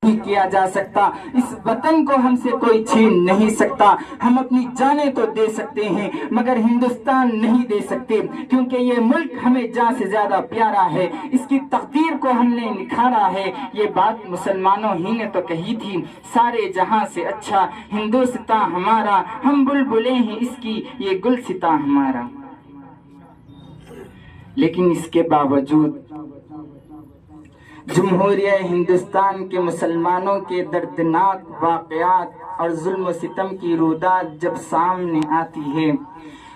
نہیں کیا جا سکتا، اس وطن کو ہم سے کوئی چھین نہیں سکتا۔ ہم اپنی جانیں تو دے سکتے ہیں مگر ہندوستان نہیں دے سکتے، کیونکہ یہ ملک ہمیں جان سے زیادہ پیارا ہے، اس کی تقدیر کو ہم نے نکھارا ہے۔ یہ بات مسلمانوں ہی نے تو کہی تھی، سارے جہاں سے اچھا ہندوستاں ہمارا، ہم بلبلیں ہیں اس کی یہ گلستاں ہمارا۔ لیکن اس کے باوجود جمہوریہ ہندوستان کے مسلمانوں کے دردناک واقعات اور ظلم و ستم کی روداد جب سامنے آتی ہے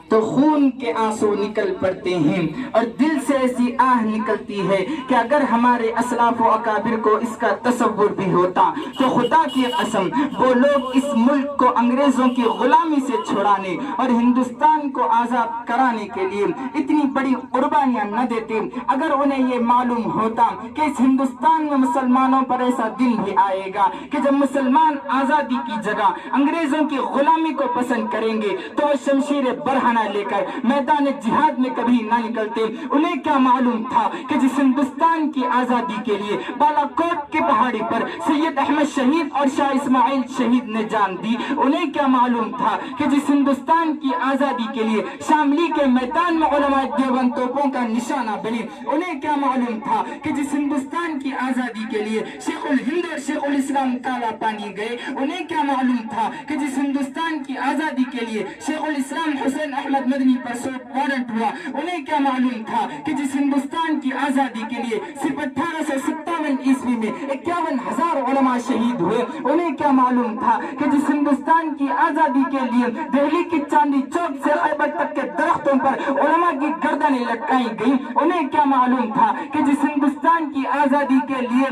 تو خون کے آنسو نکل پڑتے ہیں اور دل سے ایسی آہ نکلتی ہے کہ اگر ہمارے اسلاف و اکابر کو اس کا تصور بھی ہوتا تو خدا کی قسم وہ لوگ اس ملک کو انگریزوں کی غلامی سے چھڑانے اور ہندوستان کو آزاد کرانے کے لیے اتنی بڑی قربانیاں نہ دیتے اگر انہیں یہ معلوم ہوتا کہ اس ہندوستان میں مسلمانوں پر ایسا دن بھی آئے گا کہ جب مسلمان آزادی کی جگہ انگریزوں کی غلامی کو پسند کریں گے تو وہ شمشیر برہنہ لے کر میدان جہاد میں کبھی نہ نکلتے۔ انہیں کیا معلوم تھا کہ جس ہندوستان کی آزادی کے لیے بالا کوٹ کی پہاڑی پر سید احمد شہید اور شاہ اسماعیل شہید نے جان دی، انہیں کیا معلوم تھا کہ جس ہندوستان کی آزادی کے لیے شاملی کے میدان میں علماء دیوبند توپوں کا نشانہ بنے، انہیں کیا معلوم تھا کہ جس ہندوستان کی آزادی کے لیے شیخ الہند اور شیخ الاسلام کالا پانی گئے، انہیں کیا معلوم تھا کہ جس ہندوستان کی آزادی کے لیے شیخ الاسلام حسین احمد مدنی پر سوٹ وارنٹ ہوا، انہیں کیا معلوم تھا کہ جس ہندوستان کی آزادی کے لیے صرف 1857 عیسوی میں 51,000 علماء شہید ہوئے، انہیں کیا معلوم تھا کہ جس ہندوستان کی آزادی کے لیے دہلی کی چاندنی چوک سے خیبر تک کے درختوں پر علماء کی گردنیں لٹکائی گئیں، انہیں کیا معلوم تھا کہ جس ہندوستان کی آزادی کے لیے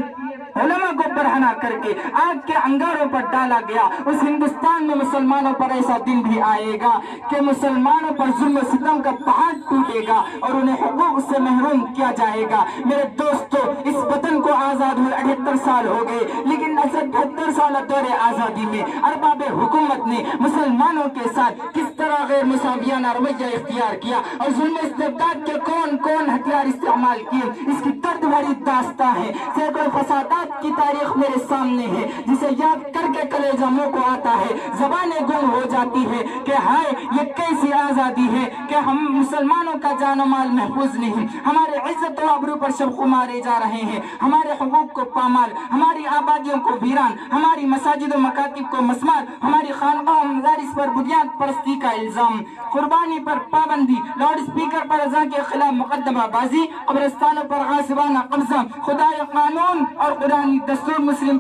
علماء کو برہنہ کر کے آگ کے انگاروں پر ڈالا گیا، اس ہندوستان میں مسلمانوں پر ایسا دن بھی آئے گا کہ مسلمانوں پر ظلم و ستم کا پہاڑ ٹوٹے گا اور انہیں حقوق سے محروم کیا جائے گا۔ میرے دوستو، اس وطن کو آزاد ہوئے 78 سال ہو گئے، لیکن 78 سالہ دور آزادی میں ارباب حکومت نے مسلمانوں کے ساتھ کس طرح غیر مساویانہ رویہ اختیار کیا اور ظلم و استبداد کے کون کون ہتھیار استعمال کیے، اس کی درد بھری داستان ہے۔ سینکڑوں فسادات کی تاریخ میرے سامنے ہے جسے یاد کر کے کلیجہ منہ کو آتا ہے، زبانیں گم ہو جاتی ہے کہ ہائے یہ کیسی آزادی ہے کہ ہم مسلمانوں کا جان و مال محفوظ نہیں، ہمارے عزت و آبرو پر شب مارے جا رہے ہیں، ہمارے حقوق کو پامال، ہماری آبادیوں کو ویران، ہماری مساجد و مکاتب کو مسمار، ہماری خانقاہ و مدارس پر بنیاد پرستی کا الزام، قربانی پر پابندی، لاؤڈ اسپیکر پر اذان کے خلاف مقدمہ بازی، قبرستانوں پر غاصبانہ قبضہ، خدائے قانون اور قرآنی دستور مسلم